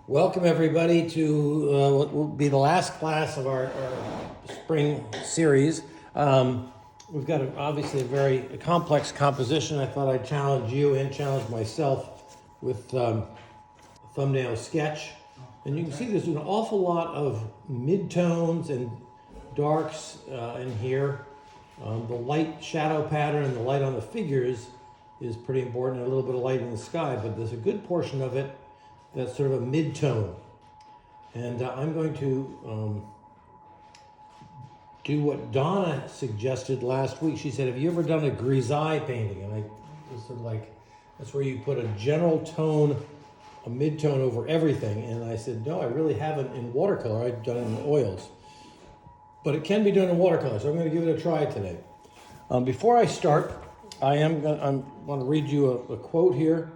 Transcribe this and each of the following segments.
Welcome everybody to what will be the last class of our spring series. We've got obviously a very complex composition. I thought I'd challenge you and challenge myself with a thumbnail sketch. And you can see there's an awful lot of midtones and darks in here. The light shadow pattern and the light on the figures is pretty important, and a little bit of light in the sky, but there's a good portion of it that's sort of a mid-tone. And I'm going to do what Donna suggested last week. She said, have you ever done a grisaille painting? And I was sort of like, that's where you put a general tone, a mid-tone over everything. And I said, no, I really haven't in watercolor. I've done it in oils. But it can be done in watercolor, so I'm going to give it a try today. Before I start, I want to read you a quote here.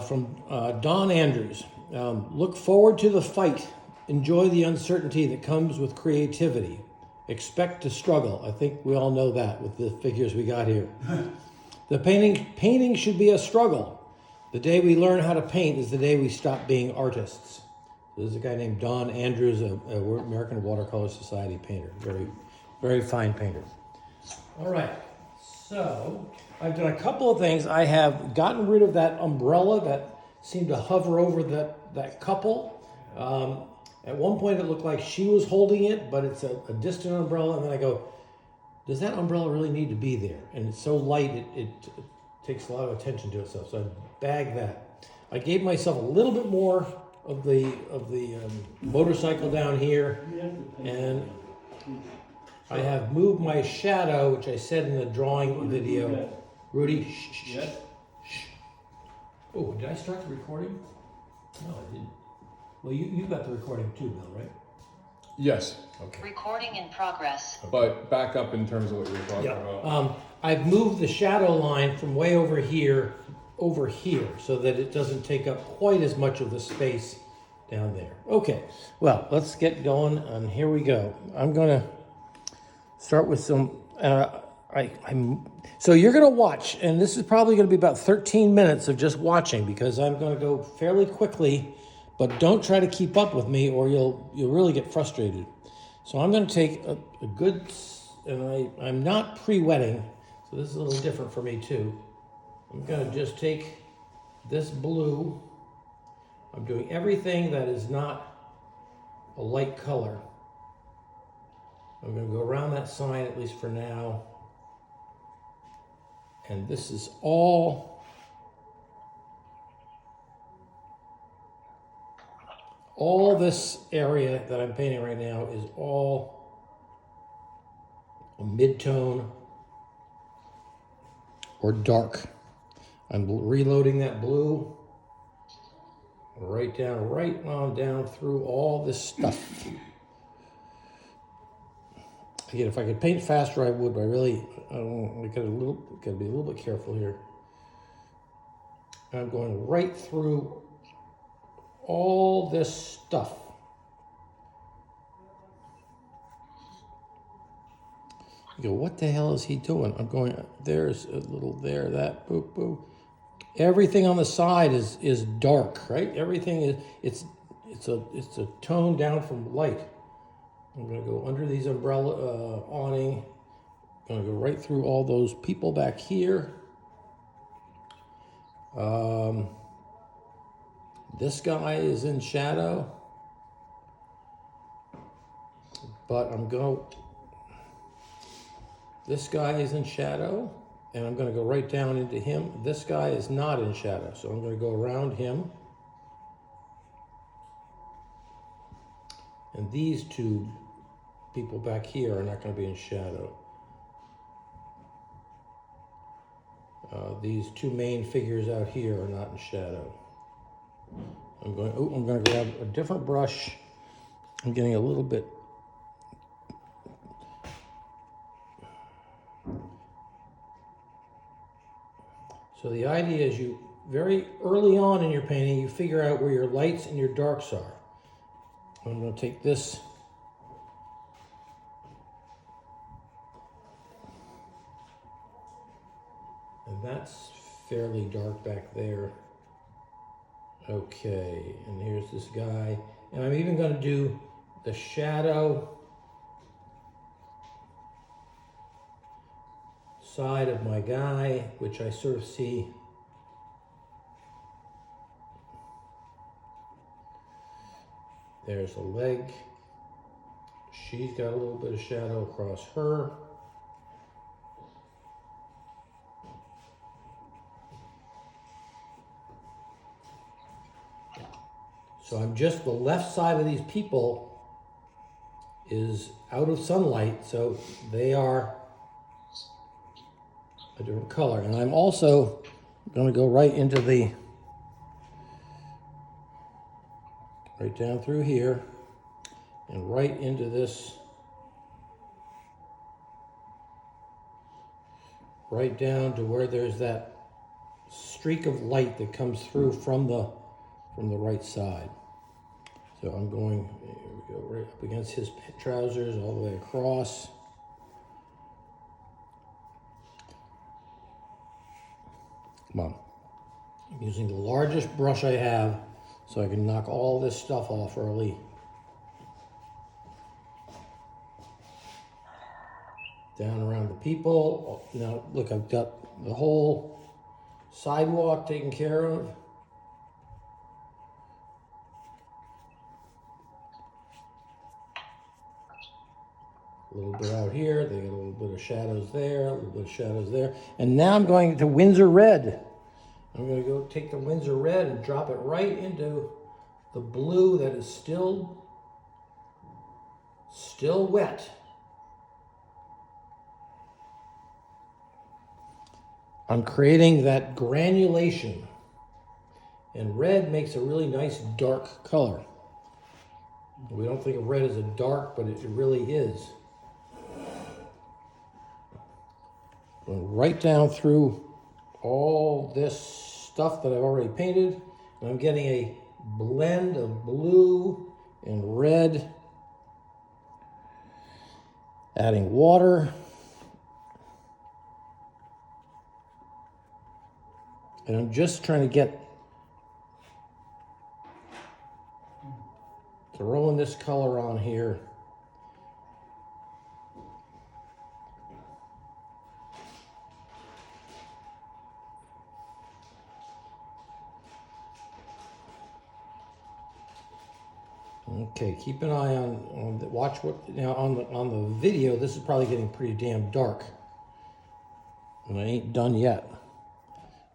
From Don Andrews. Look forward to the fight. Enjoy the uncertainty that comes with creativity. Expect to struggle. I think we all know that with the figures we got here. The painting should be a struggle. The day we learn how to paint is the day we stop being artists. There's a guy named Don Andrews, a American Watercolor Society painter. Very, very fine painter. All right. So I've done a couple of things. I have gotten rid of that umbrella that seemed to hover over that couple. At one point it looked like she was holding it, but it's a distant umbrella. And then I go, does that umbrella really need to be there? And it's so light, it takes a lot of attention to itself. So I bagged that. I gave myself a little bit more of the motorcycle down here, and I have moved my shadow, which I said in the drawing video. Rudy, shh, shh, shh. Oh, did I start the recording? No, I didn't. Well, you got the recording too, Bill, right? Yes. Okay. Recording in progress. But back up in terms of what you were talking about. I've moved the shadow line from way over here, so that it doesn't take up quite as much of the space down there. Okay, well, let's get going, and here we go. I'm going to start with some, so you're going to watch, and this is probably going to be about 13 minutes of just watching, because I'm going to go fairly quickly, but don't try to keep up with me or you'll really get frustrated. So I'm going to take a good, and I'm not pre-wetting, so this is a little different for me too. I'm going to just take this blue. I'm doing everything that is not a light color. I'm going to go around that sign, at least for now. And this is all this area that I'm painting right now is all a mid-tone or dark. I'm reloading that blue right on down through all this stuff. Again, if I could paint faster, I would, but I gotta be a little bit careful here. I'm going right through all this stuff. You go, what the hell is he doing? I'm going, there's a little there, that, boop, boop. Everything on the side is dark, right? Everything is, it's a tone down from light. I'm going to go under these umbrella awning. I'm going to go right through all those people back here. This guy is in shadow. But this guy is in shadow, and I'm going to go right down into him. This guy is not in shadow, so I'm going to go around him. And these two people back here are not going to be in shadow. These two main figures out here are not in shadow. I'm going to grab a different brush. I'm getting a little bit. So the idea is you, very early on in your painting, you figure out where your lights and your darks are. I'm going to take this. And that's fairly dark back there. Okay, and here's this guy. And I'm even going to do the shadow side of my guy, which I sort of see. There's a leg. She's got a little bit of shadow across her. So I'm just, the left side of these people is out of sunlight, so they are a different color. And I'm also going to go right into the, right down through here, and right into this, right down to where there's that streak of light that comes through from the right side. So I'm going, here we go, right up against his trousers all the way across. Come on. I'm using the largest brush I have so I can knock all this stuff off early. Down around the people. Now look, I've got the whole sidewalk taken care of. A little bit out here, they got a little bit of shadows there, a little bit of shadows there. And now I'm going to Windsor Red. I'm going to go take the Windsor Red and drop it right into the blue that is still wet. I'm creating that granulation. And red makes a really nice dark color. We don't think of red as a dark, but it really is. Going right down through all this stuff that I've already painted, and I'm getting a blend of blue and red, adding water, and I'm just trying to get, throwing this color on here. Okay, keep an eye on the, watch what, now on the video, this is probably getting pretty damn dark. And I ain't done yet.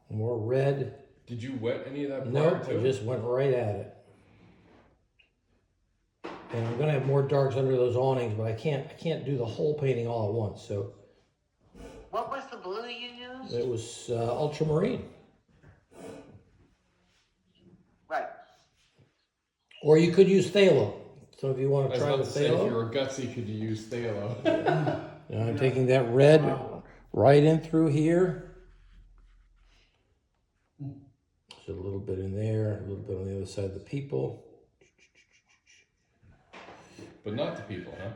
More red. Did you wet any of that? Nope, I just went right at it. And I'm gonna have more darks under those awnings, but I can't do the whole painting all at once, so. What was the blue you used? It was ultramarine. Right. Or you could use phthalo. So if you want to try the Say, if you phthalo. were gutsy, could you use phthalo? Now I'm taking that red right in through here. There's a little bit in there, a little bit on the other side of the people. But not the people, huh?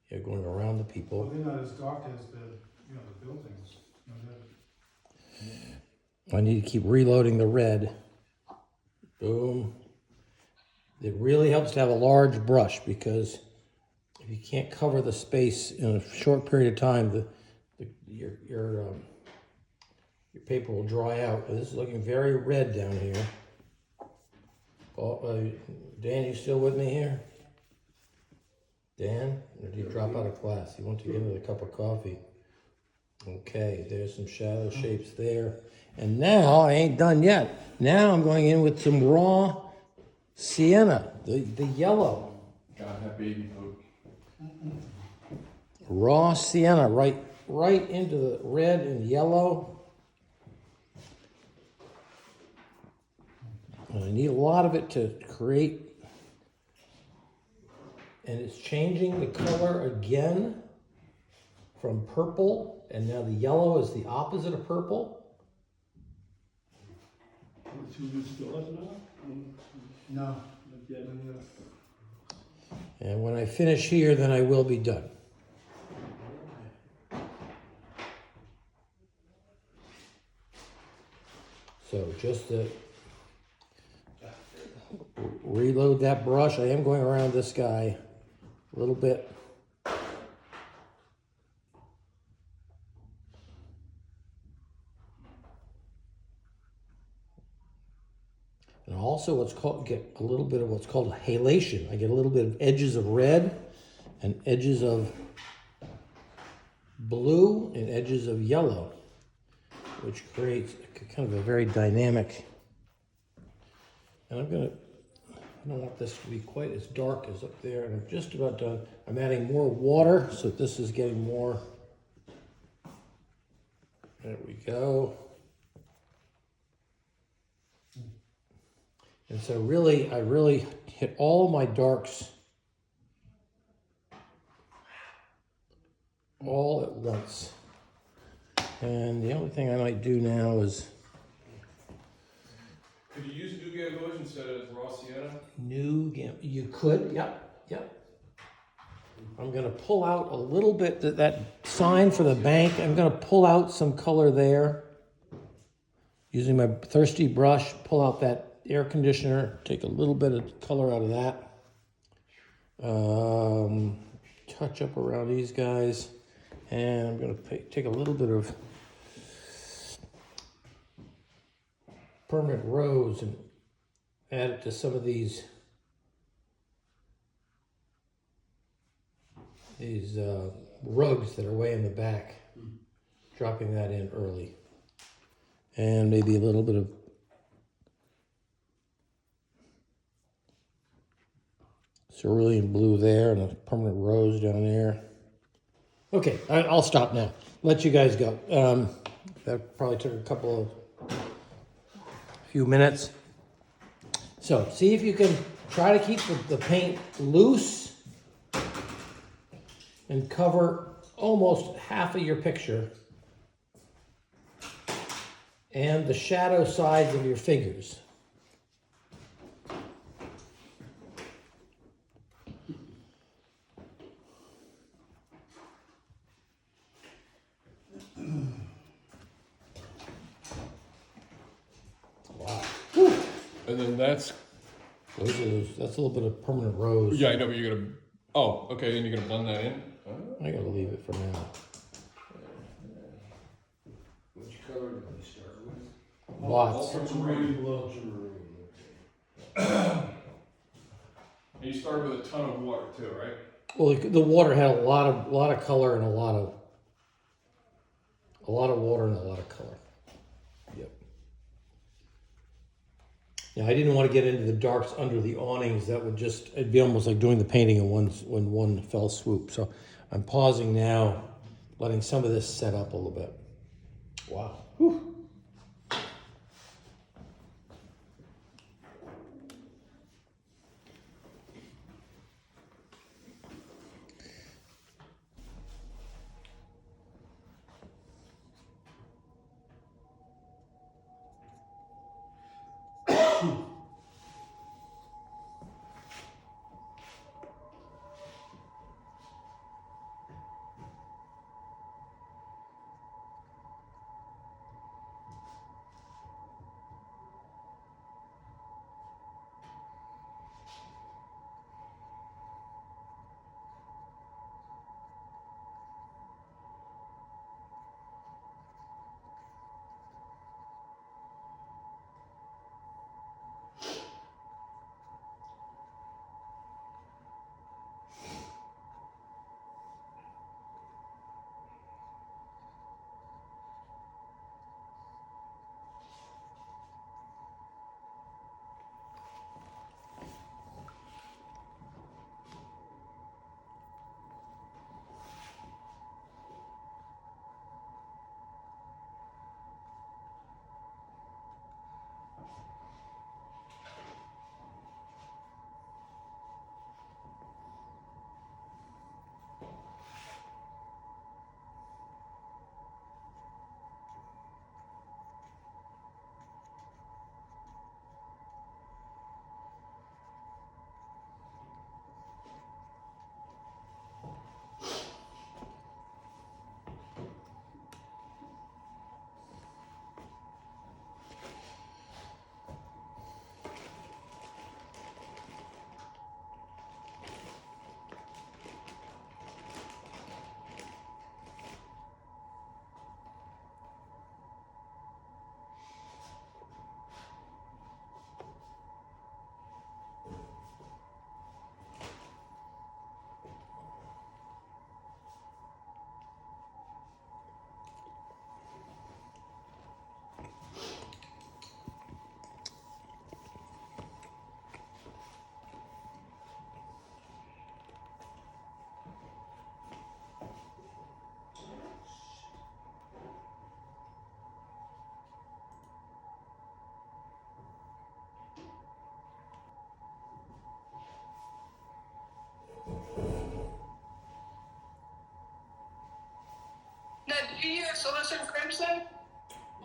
Yeah, going around the Well, people. they're not as dark as the buildings. I need to keep reloading the red. Boom. It really helps to have a large brush because if you can't cover the space in a short period of time, your paper will dry out. This is looking very red down here. Oh, Dan, you still with me here? Dan, or did you drop out of class? You want to get another cup of coffee? Okay, there's some shadow shapes there. And now, I ain't done yet. Now I'm going in with some raw sienna, the yellow. Gotta have baby poop. Raw sienna, right into the red and yellow. And I need a lot of it to create, and it's changing the color again from purple, and now the yellow is the opposite of purple. No. And when I finish here, then I will be done. So just to reload that brush, I am going around this guy a little bit. And also get a little bit of what's called halation. I get a little bit of edges of red and edges of blue and edges of yellow, which creates kind of a very dynamic. And I don't want this to be quite as dark as up there, and I'm just about done. I'm adding more water, so this is getting more. There we go. And so I really hit all my darks all at once. And the only thing I might do now is Could you use New Gamboge instead of raw sienna? you could, yep. I'm gonna pull out a little bit, that sign for the bank, I'm gonna pull out some color there. Using my thirsty brush, pull out that air conditioner, take a little bit of color out of that. Touch up around these guys. And I'm gonna take a little bit of permanent rose and add it to some of these rugs that are way in the back, dropping that in early. And maybe a little bit of cerulean blue there and a permanent rose down there. Okay, I'll stop now. Let you guys go. That probably took a few minutes. So see if you can try to keep the paint loose and cover almost half of your picture and the shadow sides of your figures. Wow. And then that's. That's a little bit of permanent rose. Yeah, I know, but you're gonna. Oh, okay, then you're gonna blend that in? I gotta leave it for now. Which color did we start with? Lots. Ultramarine. And you started with a ton of water too, right? Well, the water had a lot of color and a lot of water and a lot of color. Yep. Yeah, I didn't want to get into the darks under the awnings. That would it'd be almost like doing the painting in one fell swoop. So I'm pausing now, letting some of this set up a little bit. Wow. Whew.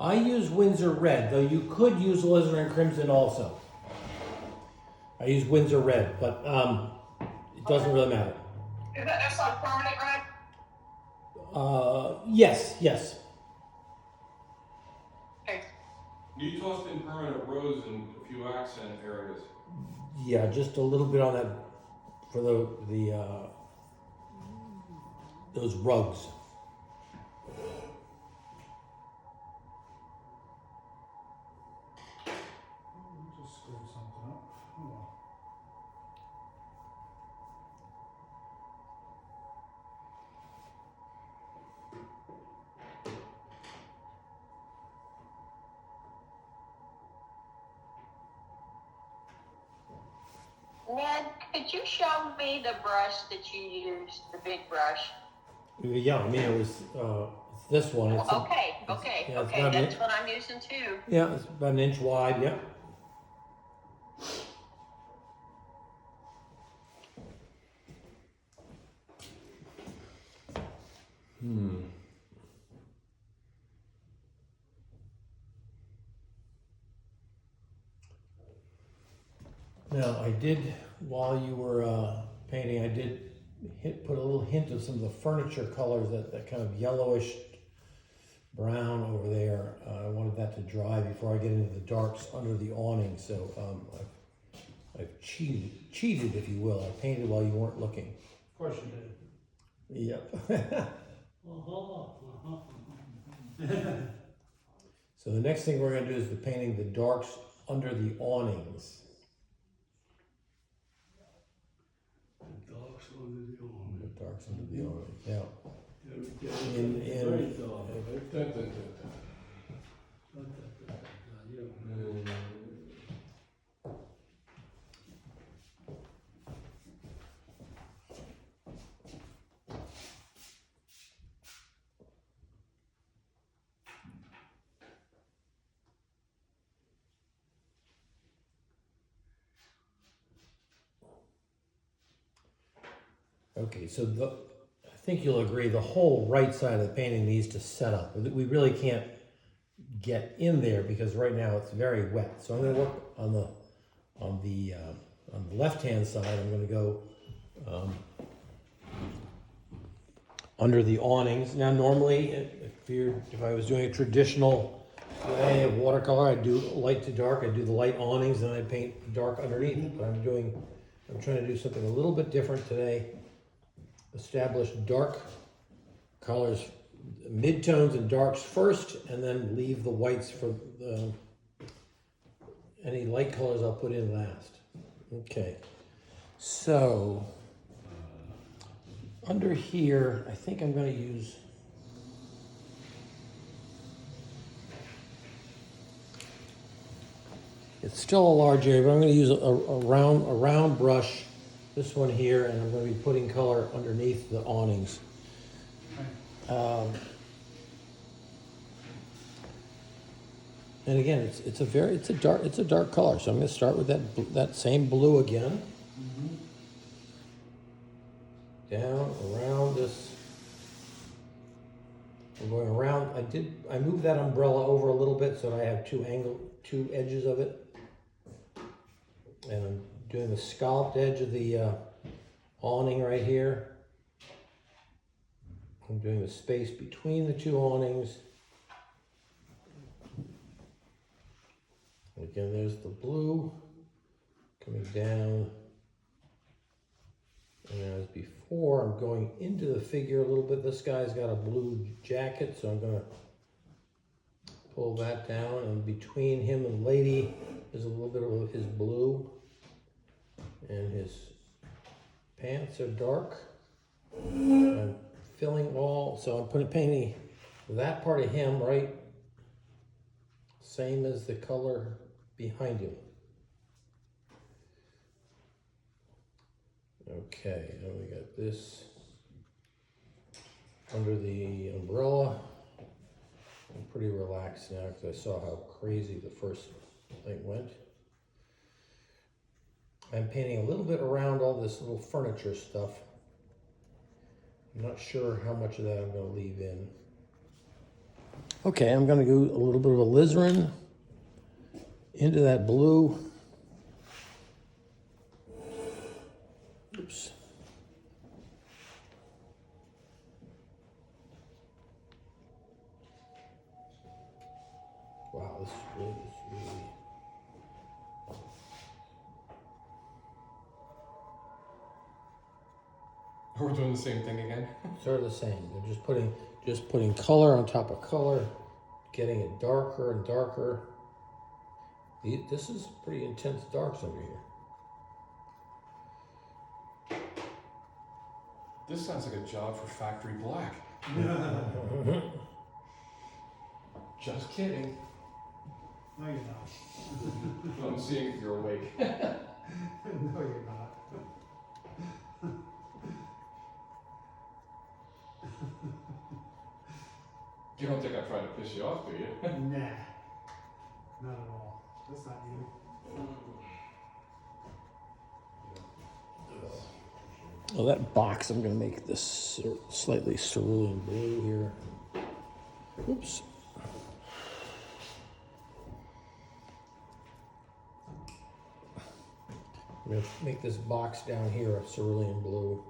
I use Windsor Red, though you could use alizarin crimson also. I use Windsor Red, but it doesn't really matter. That's on permanent red? Yes, yes. Okay. You tossed in permanent rose in a few accent areas. Yeah, just a little bit on that for the those rugs. Just screwed something up. Hold on. Ned, could you show me the brush that you used, the big brush? Yeah, I mean it was it's this one. It's Okay, yeah, it's okay, about that's what I'm using too. yeah, it's about an inch wide. Yeah. Now I did, while you were painting, I did put a little hint of some of the furniture colors, that kind of yellowish brown over there. I wanted that to dry before I get into the darks under the awning. So I've cheated, if you will. I painted while you weren't looking. Of course you did. Yep. So the next thing we're going to do is the painting the darks under the awnings. The dogs under the awning. The darks under the awnings. Yeah. Yeah, In- very dark, right? Dun, dun, dun, Yeah. Okay, so I think you'll agree the whole right side of the painting needs to set up. We really can't get in there because right now it's very wet. So I'm going to work on the left-hand side. I'm going to go under the awnings. Now, normally, if I was doing a traditional way of watercolor, I'd do light to dark. I'd do the light awnings, and I'd paint dark underneath it. But I'm trying to do something a little bit different today. Establish dark colors, midtones and darks first, and then leave the whites for any light colors I'll put in last. Okay, so under here, I think I'm going to use it's still a large area, but I'm going to use a round brush. This one here, and I'm going to be putting color underneath the awnings. And again, it's a dark color. So I'm going to start with that same blue again. Down around this. I'm going around. I moved that umbrella over a little bit so that I have two edges of it, and I'm doing the scalloped edge of the awning right here. I'm doing the space between the two awnings. Again, there's the blue coming down. And as before, I'm going into the figure a little bit. This guy's got a blue jacket, so I'm going to pull that down. And between him and Lady is a little bit of his blue. And his pants are dark. I'm filling so I'm painting that part of him right, same as the color behind him. Okay, now we got this under the umbrella. I'm pretty relaxed now because I saw how crazy the first thing went. I'm painting a little bit around all this little furniture stuff. I'm not sure how much of that I'm going to leave in. Okay, I'm gonna do a little bit of alizarin into that blue. Oops. Wow, this is really. We're doing the same thing again. Sort of the same. They're just putting color on top of color, getting it darker and darker. This is pretty intense darks over here. This sounds like a job for Factory Black. Just kidding. No, you're not. I'm seeing if you're awake. No, you're not. You don't think I'm trying to piss you off, do you? Nah. Not at all. That's not you. Well, that box, I'm going to make this slightly cerulean blue here. Oops. I'm going to make this box down here a cerulean blue.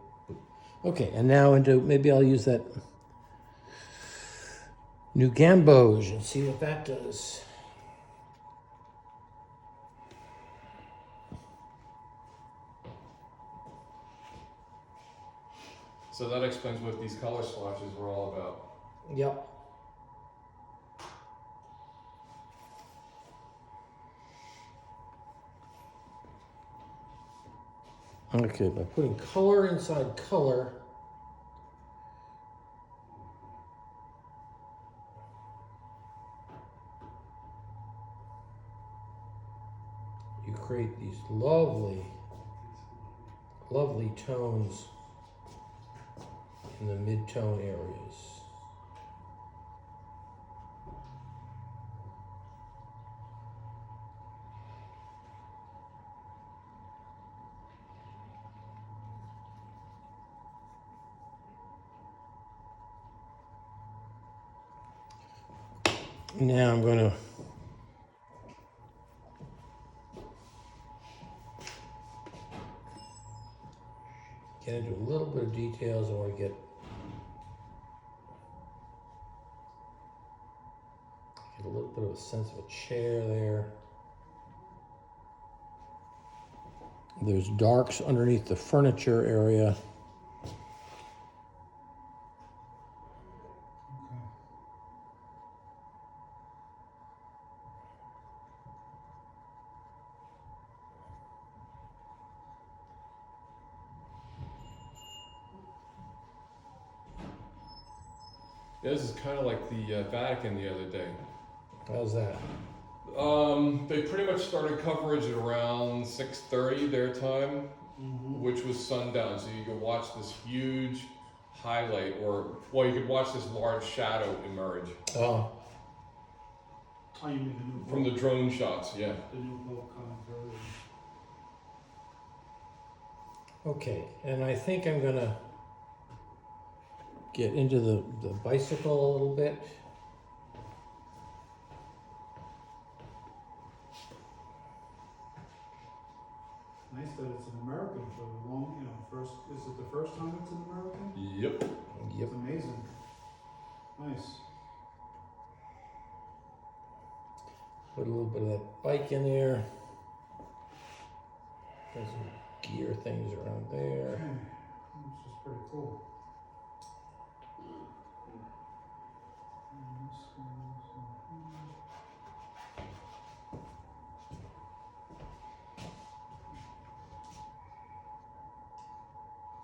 Okay, and now maybe I'll use that new gamboge and see what that does. So that explains what these color swatches were all about. Yep. Okay, by putting color inside color, you create these lovely, lovely tones in the mid-tone areas. Now I'm going to get into a little bit of details. I want to get a little bit of a sense of a chair there. There's darks underneath the furniture area. Yeah, this is kind of like the Vatican the other day. How's that? They pretty much started coverage at around 6:30 their time, which was sundown. So you could watch this huge highlight, you could watch this large shadow emerge Oh, Oh, you mean the new from the boat? drone shots. Yeah. The new boat coming through. okay. And I think I'm going to get into the bicycle a little bit. Nice that it's an American for the long, first, is it the first time it's an American? Yep. Yep. It's amazing. Nice. Put a little bit of that bike in there. There's some gear things around there. Okay. This is pretty cool.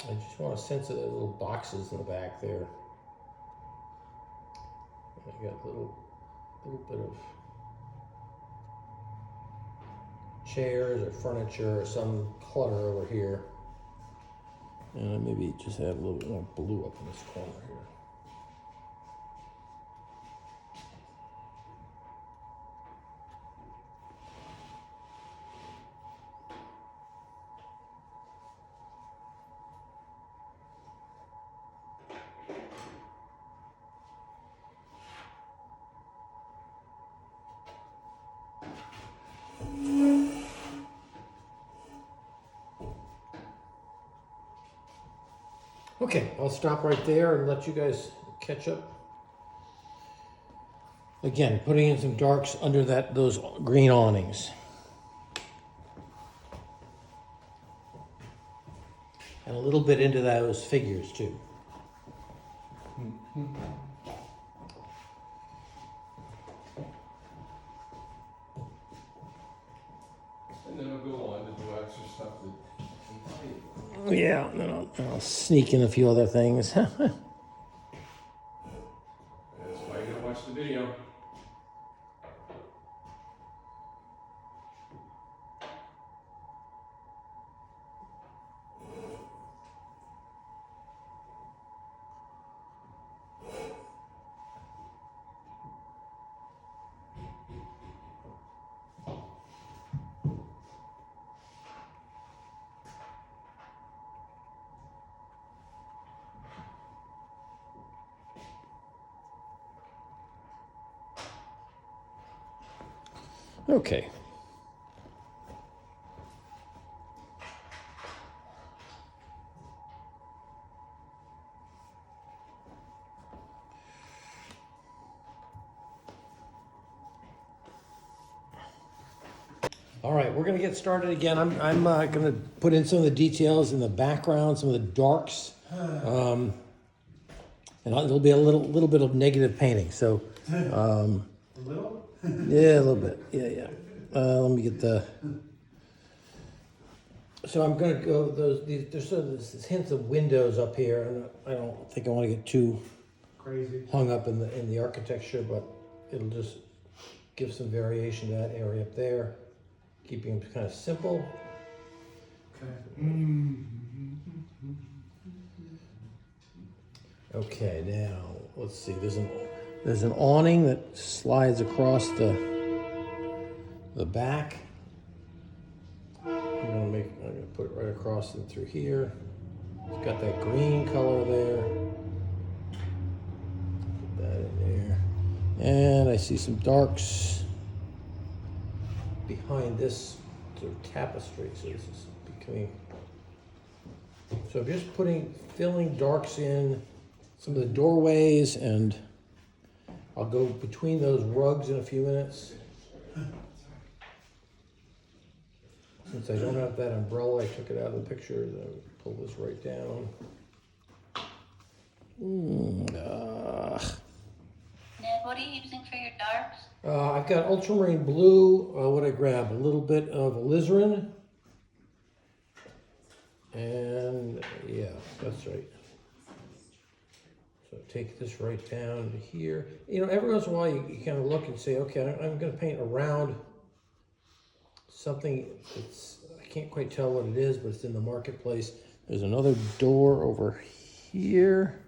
I just want a sense of the little boxes in the back there. I got a little bit of chairs or furniture or some clutter over here. And I maybe just add a little bit more blue up in this corner here. Okay, I'll stop right there and let you guys catch up. Again, putting in some darks under those green awnings. And a little bit into those figures too. And then I'll go on to do extra stuff that. Yeah, and then I'll sneak in a few other things. That's why you gotta watch the video. Okay. All right, we're gonna get started again. I'm gonna put in some of the details in the background, some of the darks, and it'll be a little bit of negative painting. So, A little? yeah, a little bit. Yeah. Let me get the. So I'm gonna go there's sort of this hints of windows up here, and I don't think I want to get too Crazy. hung up in the architecture, but it'll just give some variation to that area up there, keeping them kind of simple. Okay. Okay, now let's see. There's an awning that slides across the back. I'm gonna put it right across and through here. It's got that green color there. Put that in there. And I see some darks behind this sort of tapestry. So this is becoming. So I'm just filling darks in some of the doorways, and I'll go between those rugs in a few minutes. Since I don't have that umbrella, I took it out of the picture. I'll pull this right down. Ned, what are you using for your darks? I've got ultramarine blue. What I grab? A little bit of alizarin. And yeah, that's right. So take this right down to here. You know, every once in a while you kind of look and say, okay, I'm going to paint around something I can't quite tell what it is, but it's in the marketplace. There's another door over here.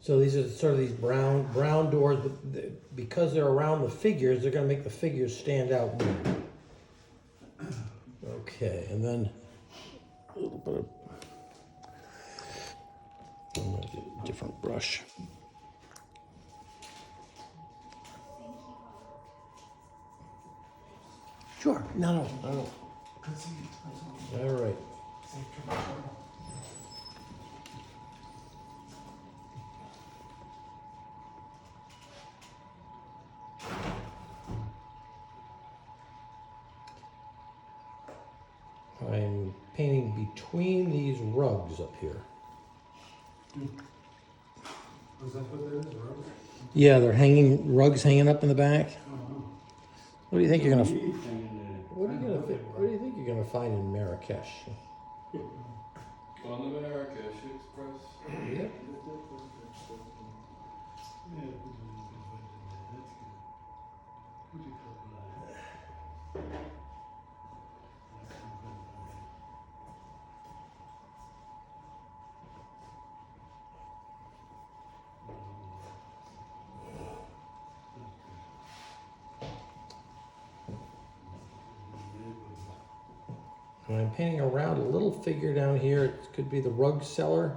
So these are sort of these brown doors, but because they're around the figures, they're going to make the figures stand out more. Okay, and then a little bit of. I'm going to get a different brush. Sure. No. All right. I'm painting between these rugs up here. Was that what that is, rubber? Yeah, they're rugs hanging up in the back. Oh, What do you think you're gonna? Anything What do you think you're gonna find in Marrakesh? On the Marrakesh Express. Yep. And I'm painting around a little figure down here. It could be the rug seller.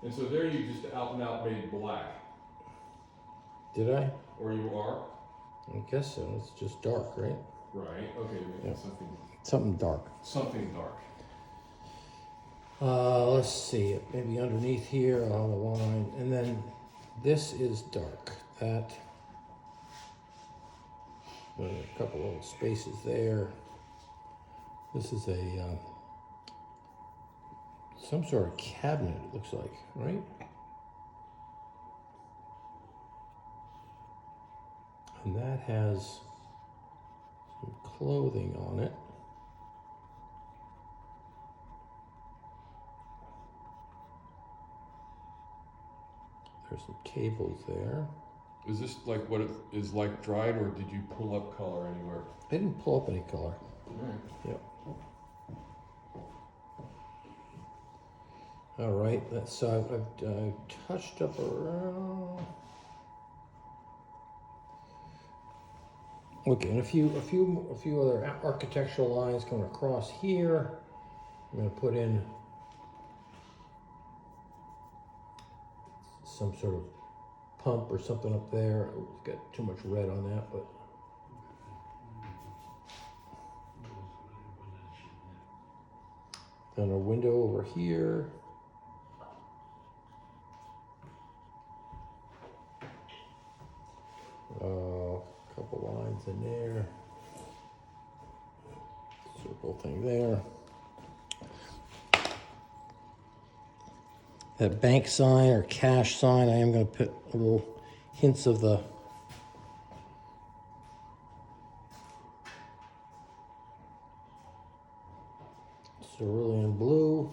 And so there you just out and out made black. Did I? Or you are? I guess so. It's just dark, right? Right. Okay. Yeah. Something Dark. dark. Let's see. Maybe underneath here on the line, and then this is dark. That. A couple little spaces there. This is a some sort of cabinet. It looks like, right? And that has some clothing on it. There's some cables there. Is this like what it is like dried, or did you pull up color anywhere? I didn't pull up any color. Alright. Yep. All right. So I've touched up around. Okay, and a few other architectural lines coming across here. I'm going to put in some sort of pump or something up there. Oh, it's got too much red on that, but then a window over here. Couple lines in there. Circle thing there. That bank sign or cash sign, I am going to put little hints of the cerulean blue.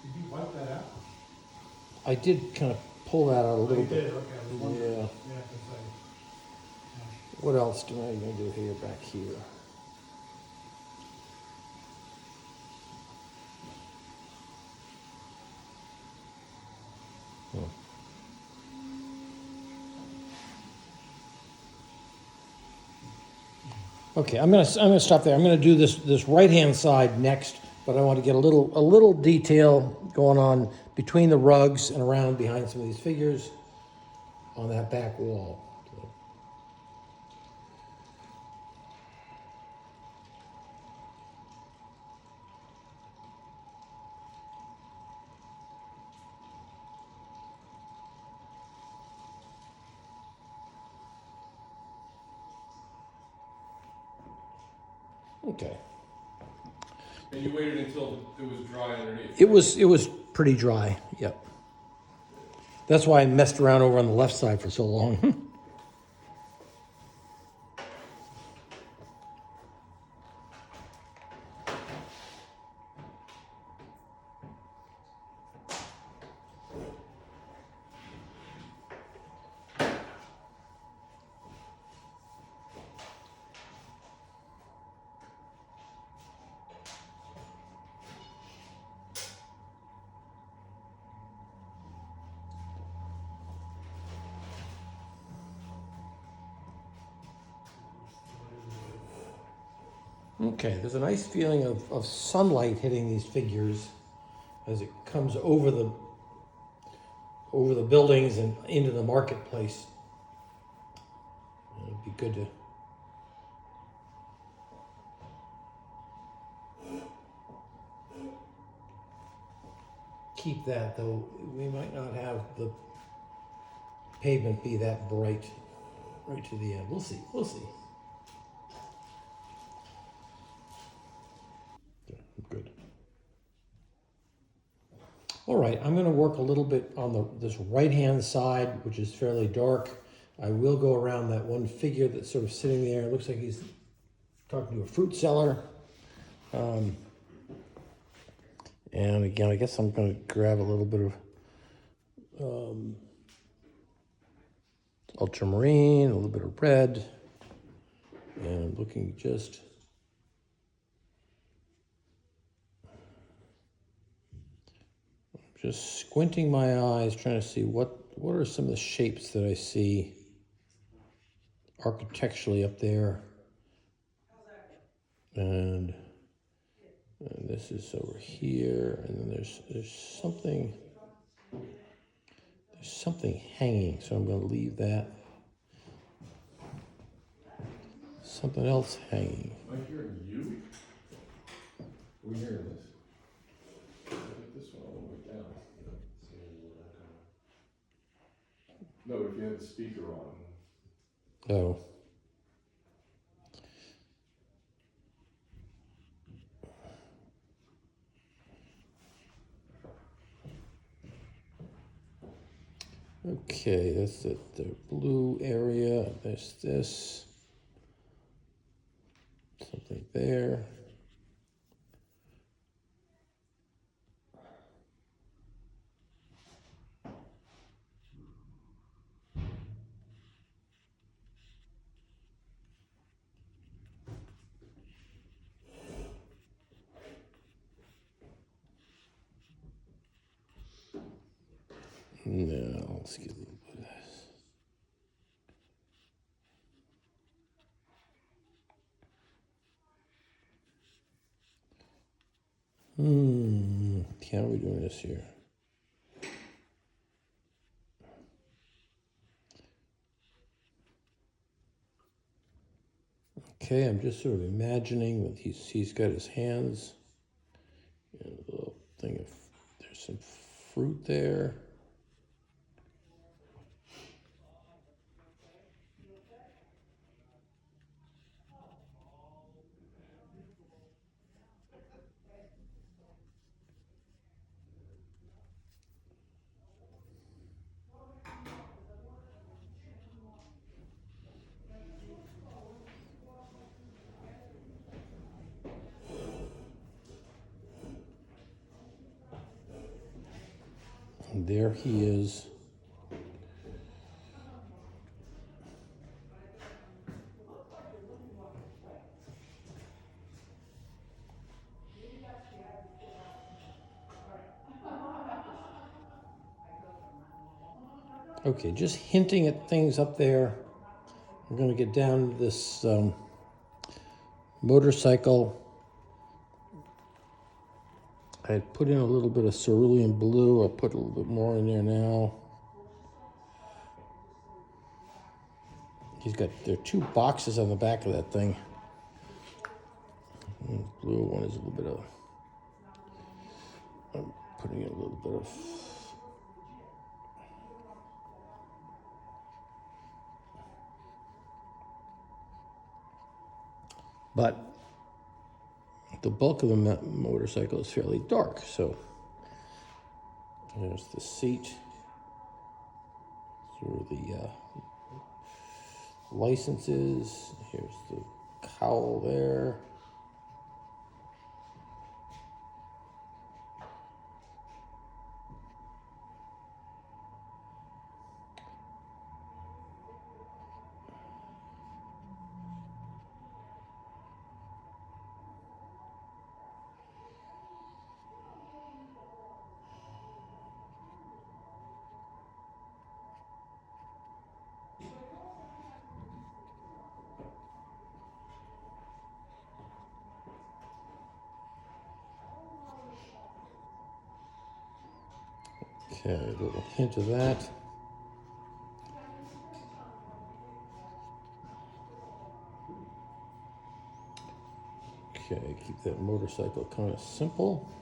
Did you wipe that out? I did kind of pull that out a little You bit. did, okay, I was wondering. Yeah. Yeah, 'cause What else do I going to do here back here? Okay, I'm gonna stop there. I'm gonna do this right hand side next, but I want to get a little detail going on between the rugs and around behind some of these figures on that back wall. So. Okay. And you waited until it was dry underneath. It was pretty dry. Yep. That's why I messed around over on the left side for so long. Okay, there's a nice feeling of sunlight hitting these figures as it comes over the buildings and into the marketplace. It'd be good to keep that, though we might not have the pavement be that bright right to the end. We'll see. Good. All right, I'm going to work a little bit on this right-hand side, which is fairly dark. I will go around that one figure that's sort of sitting there. It looks like he's talking to a fruit seller. And again, I guess I'm going to grab a little bit of ultramarine, a little bit of red, and I'm looking just squinting my eyes, trying to see what are some of the shapes that I see architecturally up there. And And this is over here, and then there's something hanging, so I'm going to leave that. Something else hanging. Am I hearing you? Are we hearing this? I get this one all the way down. No, if you had the speaker on. Oh. Okay, that's the blue area. There's this. Something there. No, let's get a little bit of this. How are we doing this here? Okay, I'm just sort of imagining that he's got his hands in a little thing of, there's some fruit there. And there he is. Okay, just hinting at things up there. We're going to get down to this motorcycle. I had put in a little bit of cerulean blue. I'll put a little bit more in there now. There are two boxes on the back of that thing. And the blue one is a little bit of, I'm putting in a little bit of, but the bulk of the motorcycle is fairly dark. So there's the seat, sort of the licenses. Here's the cowl there. Okay, a little hint of that. Okay, keep that motorcycle kind of simple.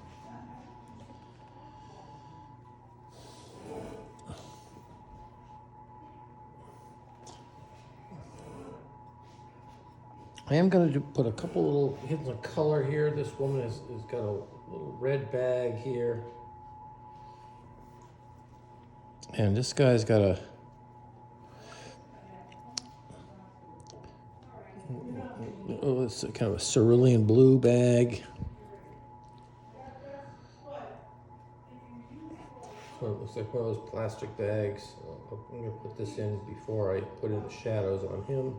I am going to put a couple little hints of color here. This woman has got a little red bag here. And this guy's got it's kind of a cerulean blue bag. So it looks like one of those plastic bags. I'm going to put this in before I put in the shadows on him.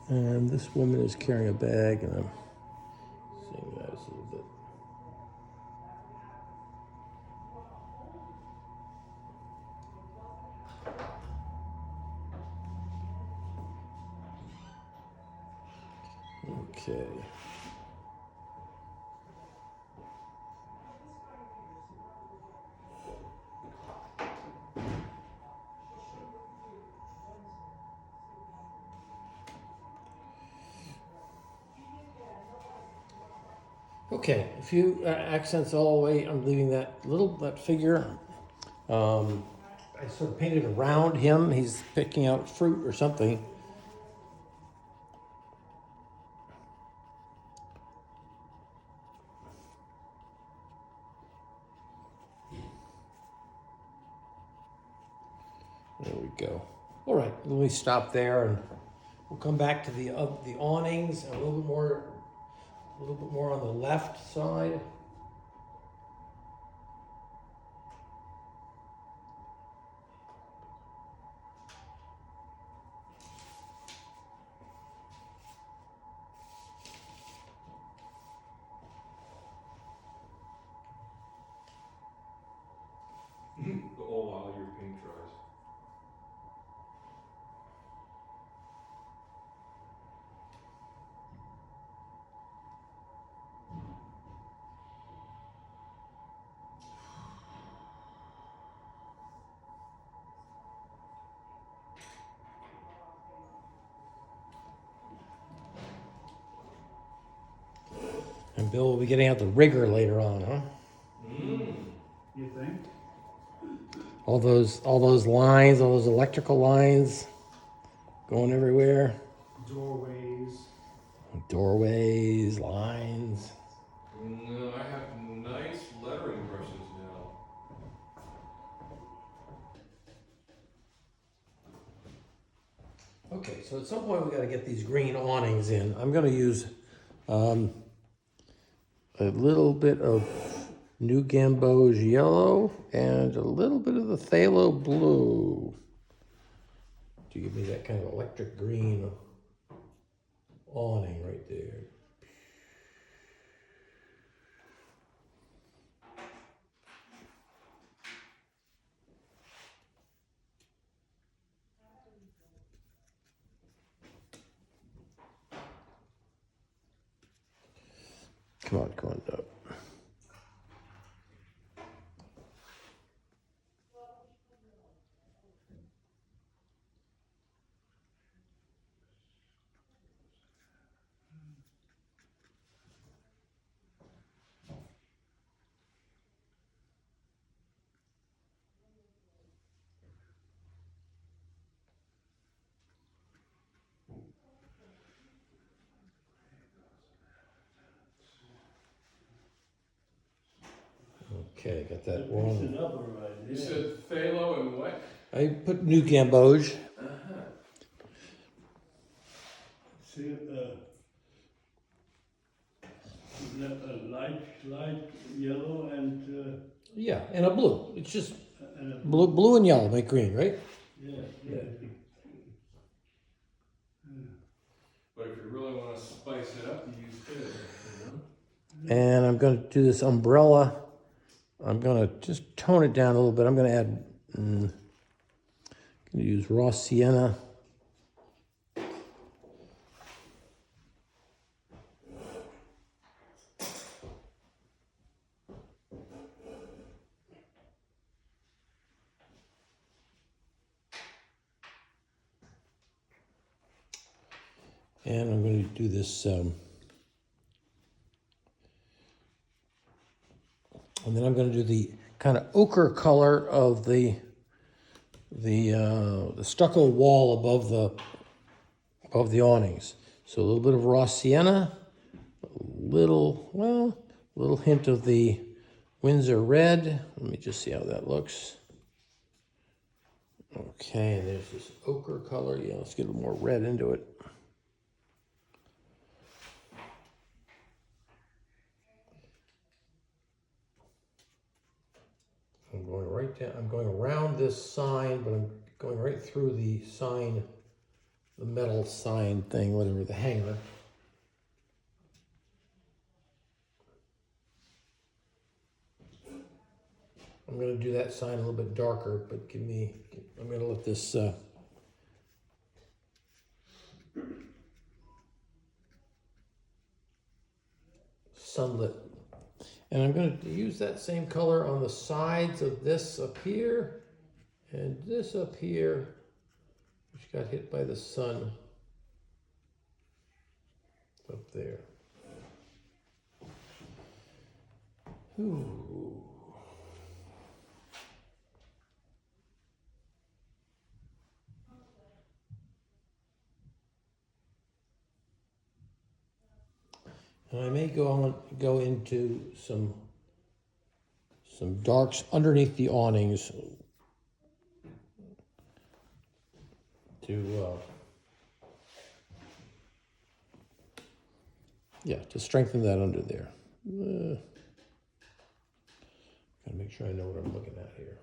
And this woman is carrying a bag, and I'm seeing that a little bit. Okay. Okay, a few accents all the way. I'm leaving that figure. I sort of painted around him. He's picking out fruit or something. There we go. All right, let me stop there, and we'll come back to the awnings a little bit more on the left side. All while your paint dries. And Bill will be getting out the rigger later on, huh? You think? All those lines, all those electrical lines going everywhere. Doorways, lines. No, I have nice lettering brushes now. Okay, so at some point we got to get these green awnings in. I'm going to use a little bit of New Gamboge yellow and a little bit of the phthalo blue to give me that kind of electric green awning right there. Come on, Doug. Okay, got that one. You said phthalo and what? I put New Gamboge. See, light yellow and Yeah, and a blue. It's just a blue and yellow make green, right? yeah. But if you really want to spice it up, you use phthalo. And I'm going to do this umbrella. I'm going to just tone it down a little bit. I'm going to add, going to use raw sienna. And I'm going to do this, and then I'm going to do the kind of ochre color of the stucco wall above the awnings. So a little bit of raw sienna, little hint of the Windsor red. Let me just see how that looks. Okay, and there's this ochre color. Yeah, let's get a little more red into it. I'm going right down. I'm going around this sign, but I'm going right through the sign, the metal sign thing, whatever, the hanger. I'm going to do that sign a little bit darker, but I'm going to let this, sunlit. And I'm going to use that same color on the sides of this up here and this up here, which got hit by the sun up there. Ooh. And I may go into some darks underneath the awnings to to strengthen that under there. Gotta make sure I know what I'm looking at here.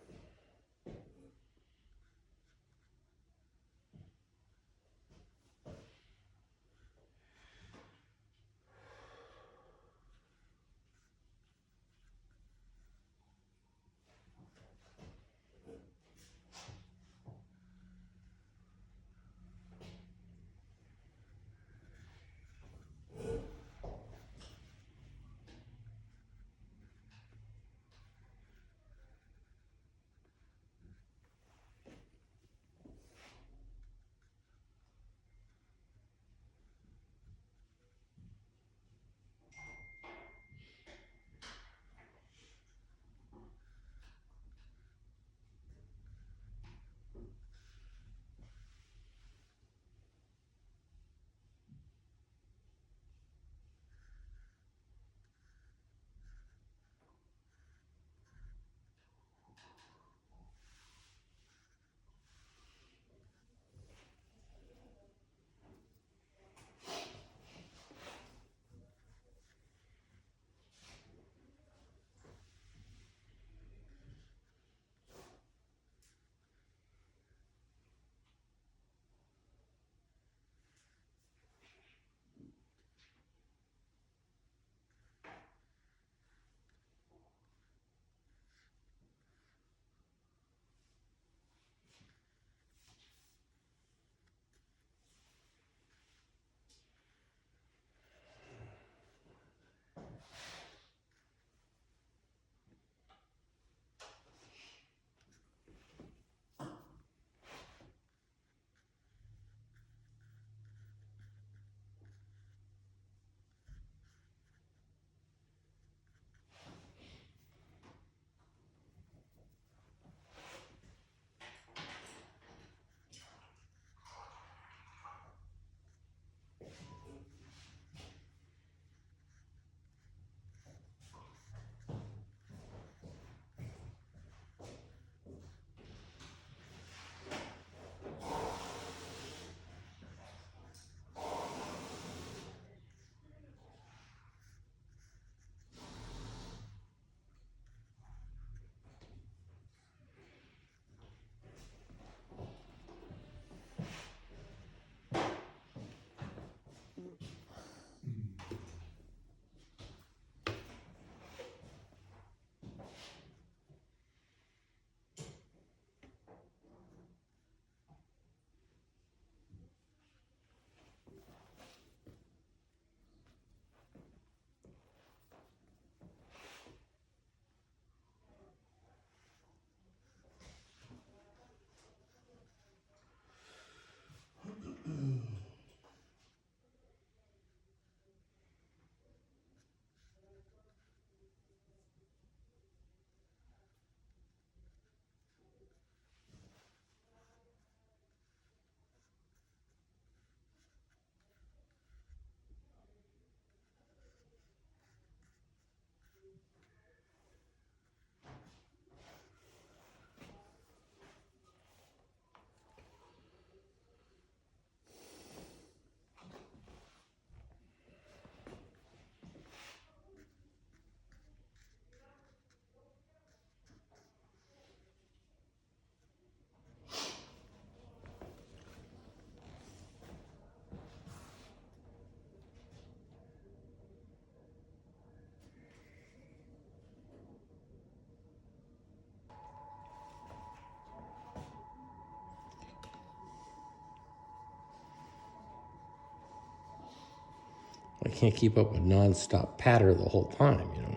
I can't keep up with non-stop patter the whole time, you know.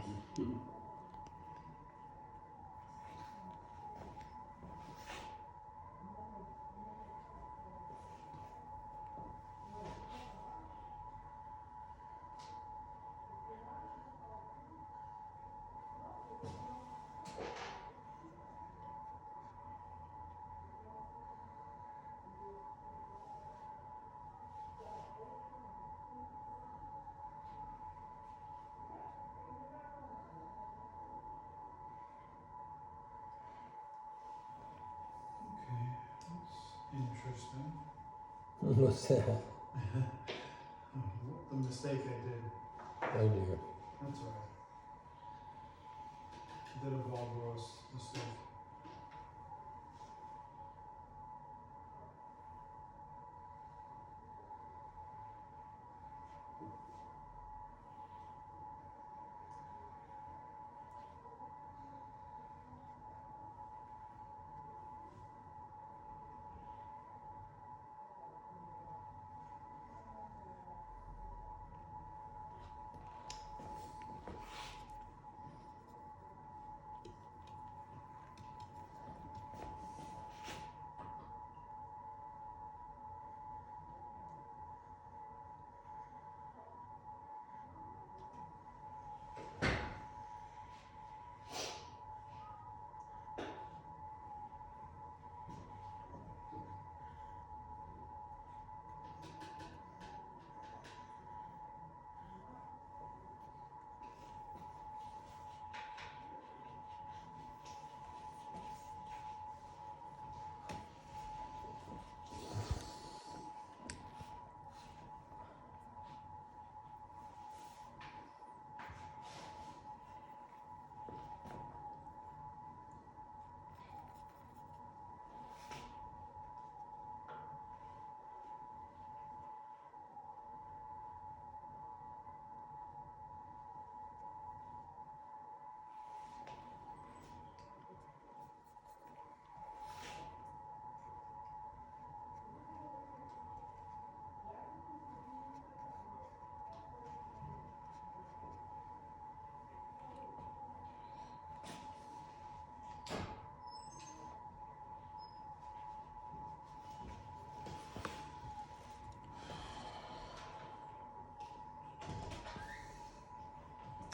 Okay, that's interesting. What's that? The mistake I did, Oh dear. that's all right. I did a Bob Ross mistake.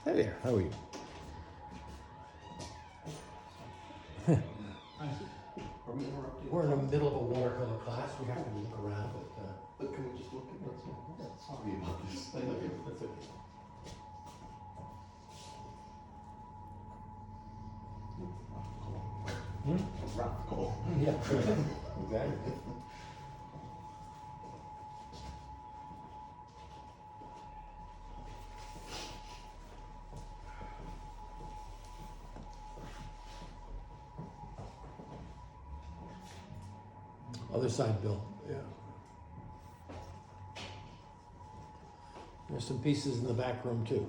Hi there, how are you? We're in the middle of a watercolor class. We have to look around, But can we just look at what's sorry about this? that's okay. Rough call. Yeah, exactly. Other side, Bill. Yeah. There's some pieces in the back room too.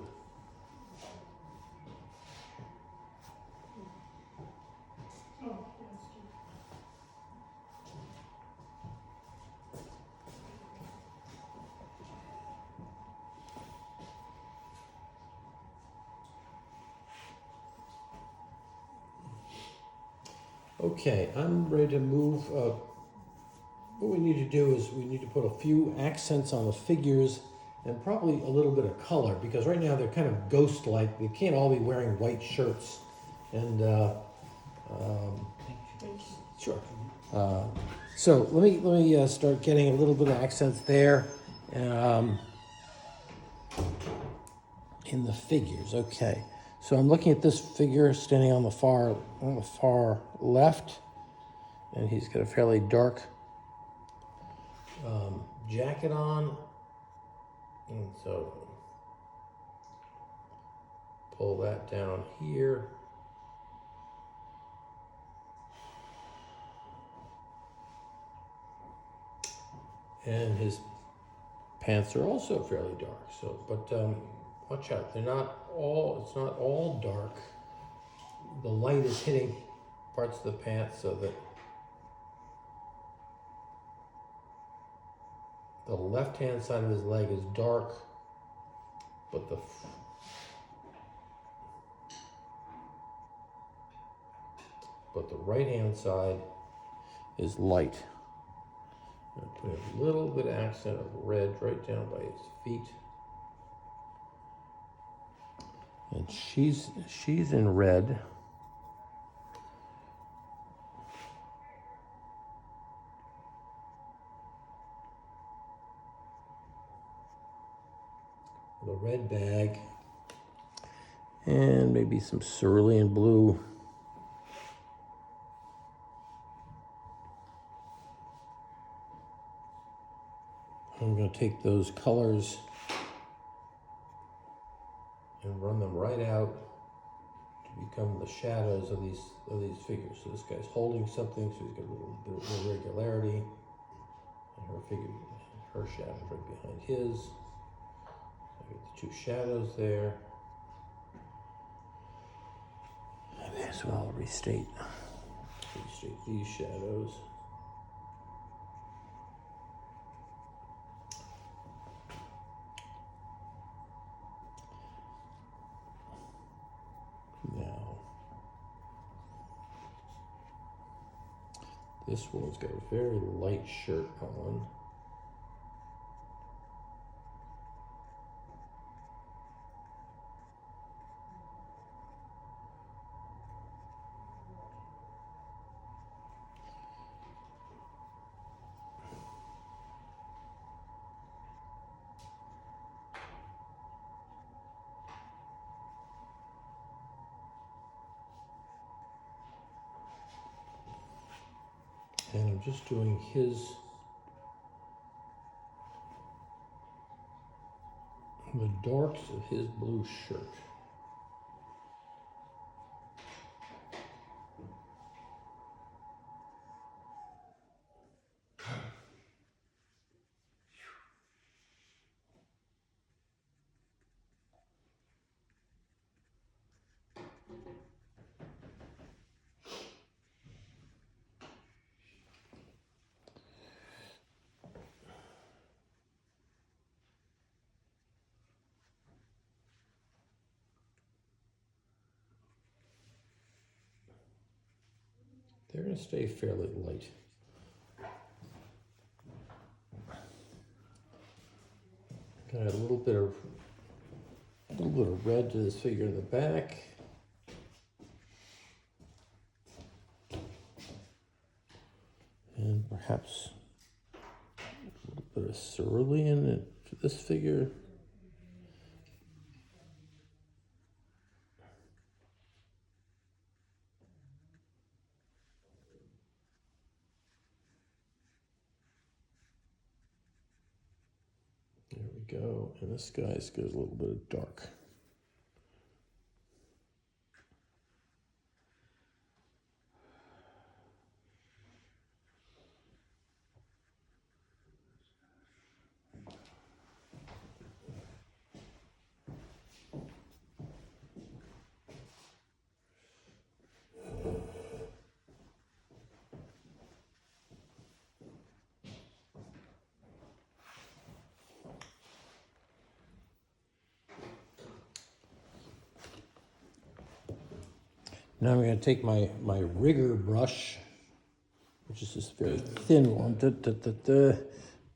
Okay, I'm ready to move. What we need to do is we need to put a few accents on the figures and probably a little bit of color, because right now they're kind of ghost-like. They can't all be wearing white shirts. And sure. So let me start getting a little bit of accents there in the figures. Okay. So I'm looking at this figure standing on the far left, and he's got a fairly dark jacket on, and so pull that down here. And his pants are also fairly dark. So, but watch out, it's not all dark. The light is hitting parts of the pants so that the left-hand side of his leg is dark but the right hand side is light. I'm gonna put a little bit of accent of red right down by his feet. And she's in red. The red bag. And maybe some cerulean blue. I'm going to take those colors and run them right out to become the shadows of these figures. So this guy's holding something, so he's got a little bit of irregularity, and her shadow's right behind his. I get the two shadows there. So I'll restate these shadows. Now, this one's got a very light shirt on. And I'm just doing the darks of his blue shirt. They're going to stay fairly light. Got a little bit of red to this figure in the back. And perhaps a little bit of cerulean to this figure. There we go. And this guy's got a little bit of dark. Now I'm going to take my rigger brush, which is this very thin one,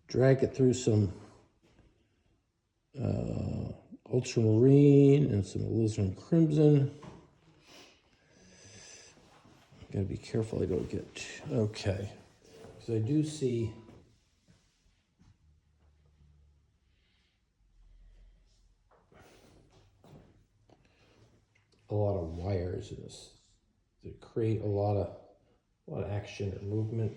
drag it through some ultramarine and some alizarin crimson. Gotta be careful I don't get, okay. Because I do see a lot of wires in this that create a lot of action or movement.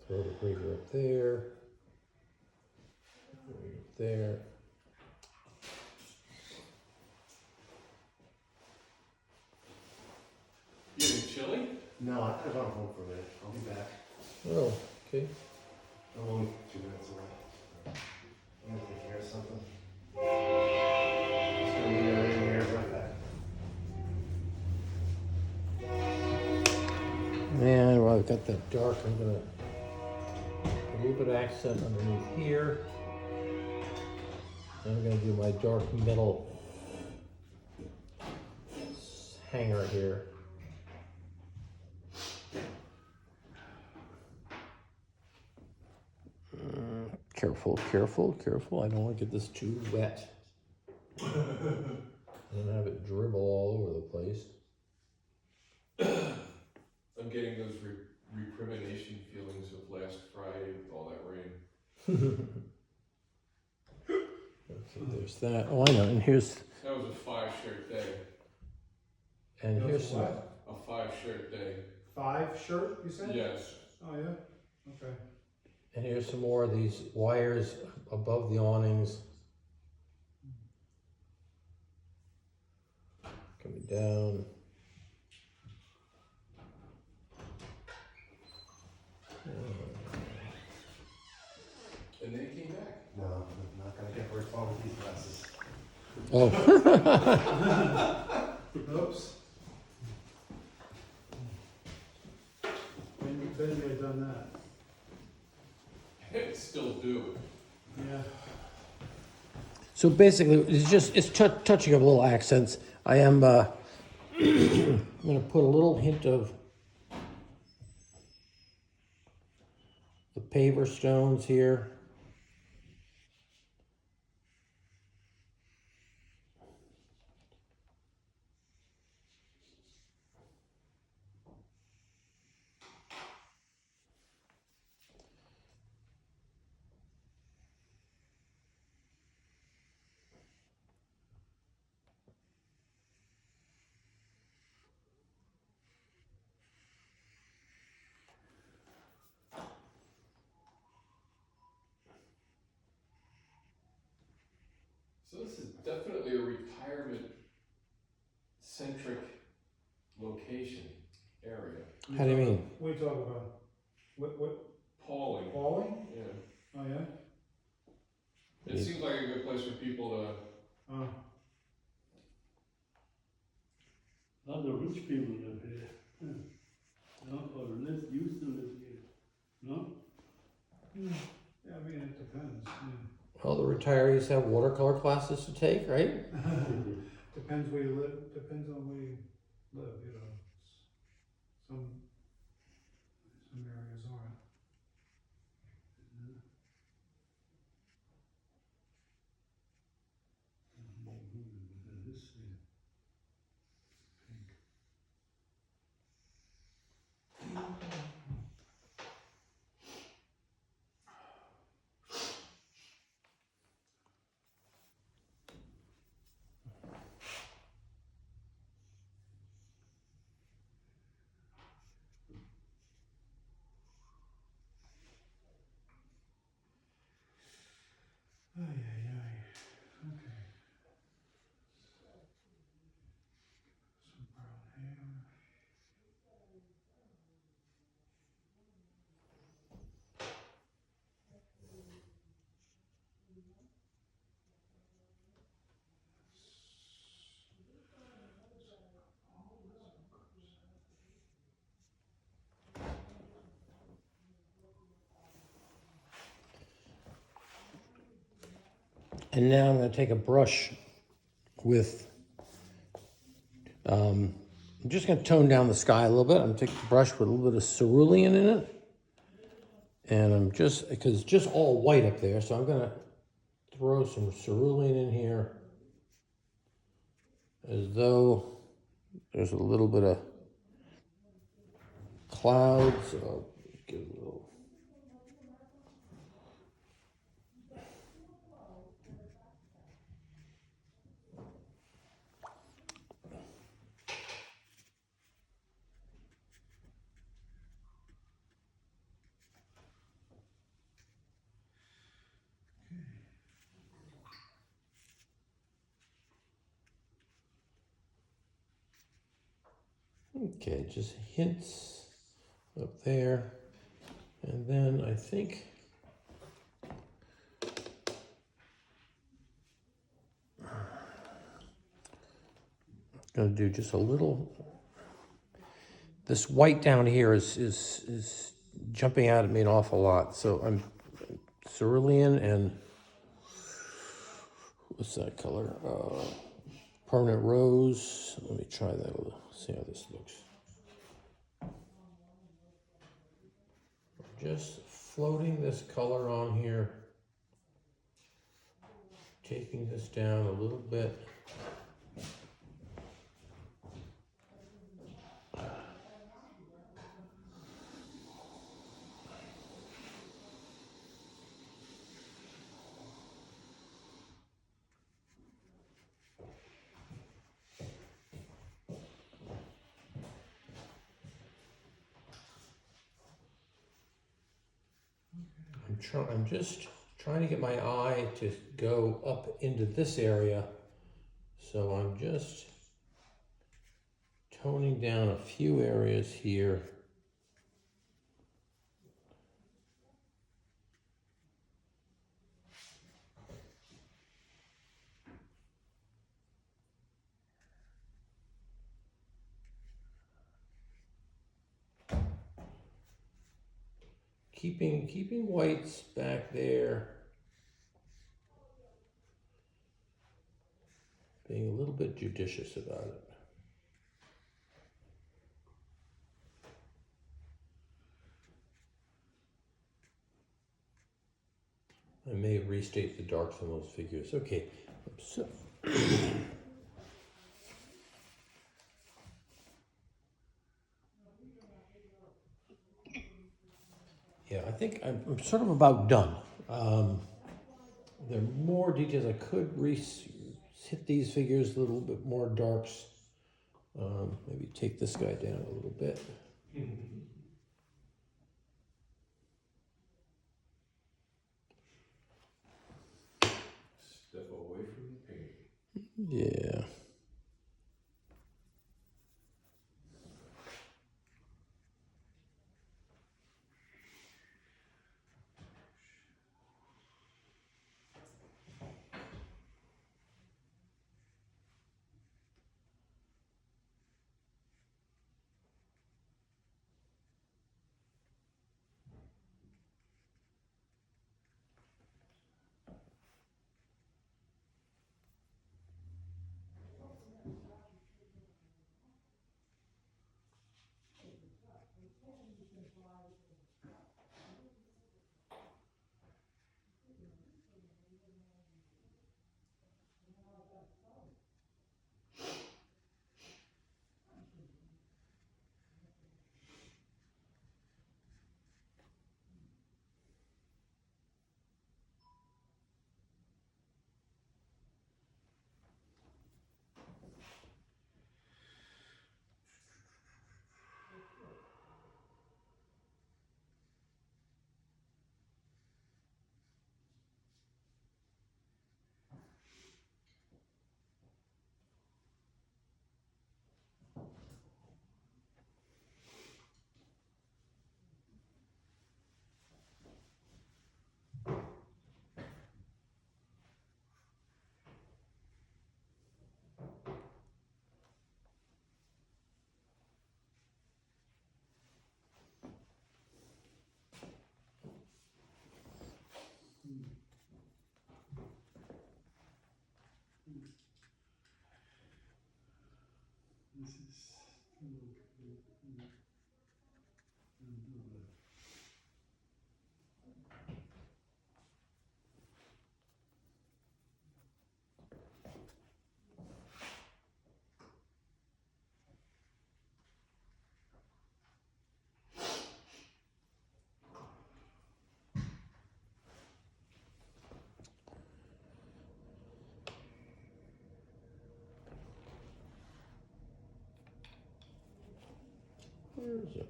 Throw the rigger up there, there. You getting chilly? No, I gotta run home for a minute. I'll be back. Oh, okay. I'm only 2 minutes away. I'm gonna take care of something. Just gonna I've got that dark, I'm gonna put a little bit of accent underneath here. And I'm gonna do my dark metal hanger here. Careful, careful, careful. I don't want to get this too wet. And have it dribble all over the place. I'm getting those recrimination feelings of last Friday with all that rain. Okay, there's that. Oh, I know. And here's That was a 5-shirt day. and Those here's some. what? A 5-shirt day. 5 shirt, you said? Yes. Oh, yeah? Okay. And here's some more of these wires above the awnings. Coming down. And then he came back. No, I'm not gonna get very far with these glasses. Oh. Oops. When have you done that? It still do. Yeah. So basically, it's touching up little accents. I am I'm going to put a little hint of the paver stones here. So this is definitely a retirement-centric location area. How do you mean? What are you talking about? What, Pauling. Pauling? Yeah. Oh, yeah? It seems like a good place for people to. Oh. A lot of rich people live here. No, or used to live here. No? Yeah, I mean, it depends. Yeah. Well, the retirees have watercolor classes to take, right? Depends where you live, depends on where you live, you know. Some areas aren't. Ay, ay, ay. Okay. Some brown hair. And now I'm going to take a brush with, I'm just going to tone down the sky a little bit. I'm going to take the brush with a little bit of cerulean in it. And I'm just, because it's just all white up there, so I'm going to throw some cerulean in here as though there's a little bit of clouds. So I'll give it a little. Okay, just hints up there. And then I think I'm going to do just a little. this white down here is jumping out at me an awful lot. So I'm cerulean and what's that color? Permanent rose. Let me try that a little. See how this looks. Just floating this color on here. Taking this down a little bit. I'm just trying to get my eye to go up into this area. So I'm just toning down a few areas here. Keeping whites back there. Being a little bit judicious about it. I may restate the darks on those figures. Okay, so yeah, I think I'm sort of about done. There are more details. I could hit these figures a little bit more darks. Maybe take this guy down a little bit. Step away from the paint. Yeah. This is Where is it?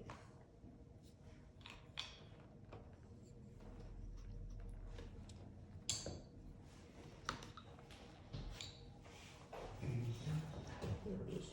There it is.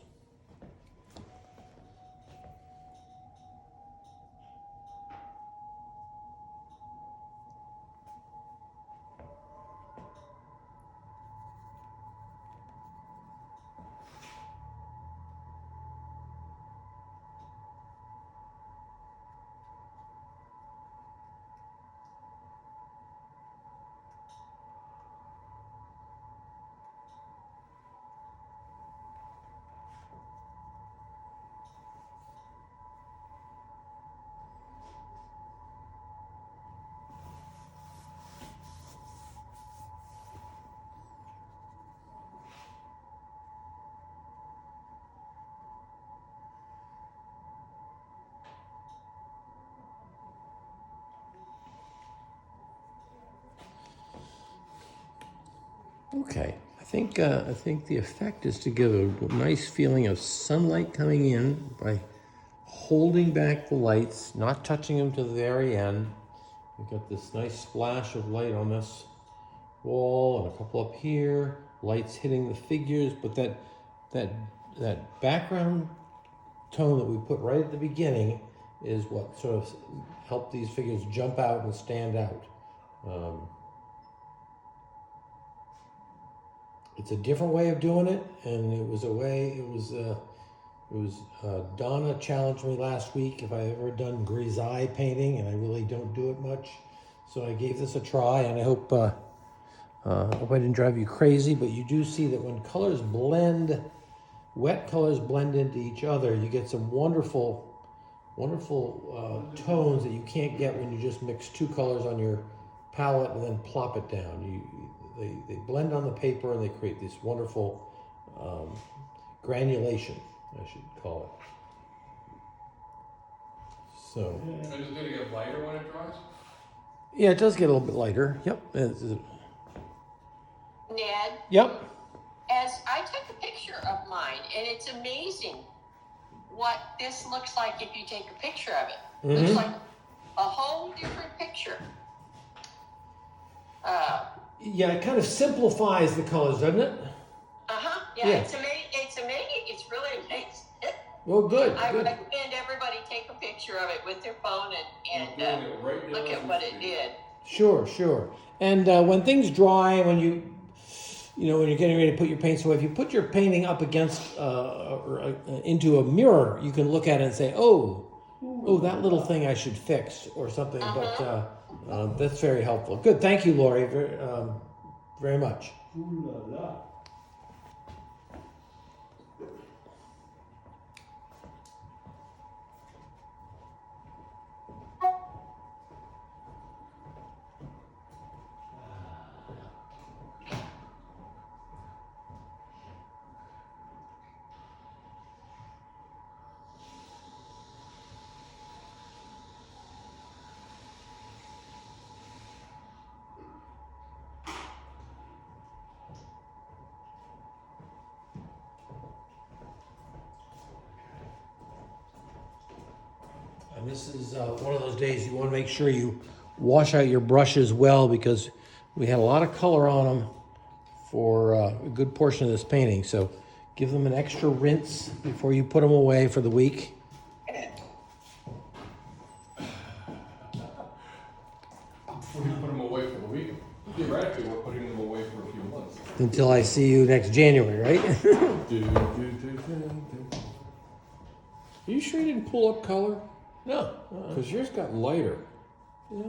Okay, I think the effect is to give a nice feeling of sunlight coming in by holding back the lights, not touching them to the very end. We've got this nice splash of light on this wall and a couple up here, lights hitting the figures, but that background tone that we put right at the beginning is what sort of helped these figures jump out and stand out. It's a different way of doing it, and it was Donna challenged me last week if I ever done grisaille painting, and I really don't do it much. So I gave this a try, and I hope I didn't drive you crazy, but you do see that when colors blend, wet colors blend into each other, you get some wonderful tones that you can't get when you just mix two colors on your palette and then plop it down. They blend on the paper and they create this wonderful granulation, I should call it. So. And is it gonna get lighter when it dries? Yeah, it does get a little bit lighter. Yep. Ned, Yep. as I took a picture of mine, and it's amazing what this looks like if you take a picture of it. Looks like a whole different picture. Yeah, it kind of simplifies the colors, doesn't it? Yeah, Yeah. it's amazing. It's amazing. It's really amazing. Well, good. I Good. recommend everybody take a picture of it with their phone I'm and doing it right now look as at we what it speak. did. Sure. And when things dry, when when you're getting ready to put your paints away, if you put your painting up against or into a mirror, you can look at it and say, oh, that little thing I should fix or something. But that's very helpful. Good. Thank you, Lori, very much. Ooh la la. And this is one of those days you want to make sure you wash out your brushes well, because we had a lot of color on them for a good portion of this painting. So give them an extra rinse before you put them away for the week. Before you put them away for the week, theoretically, we're putting them away for a few months. Until I see you next January, right? You sure you didn't pull up color? No. Because yours got lighter. Yeah.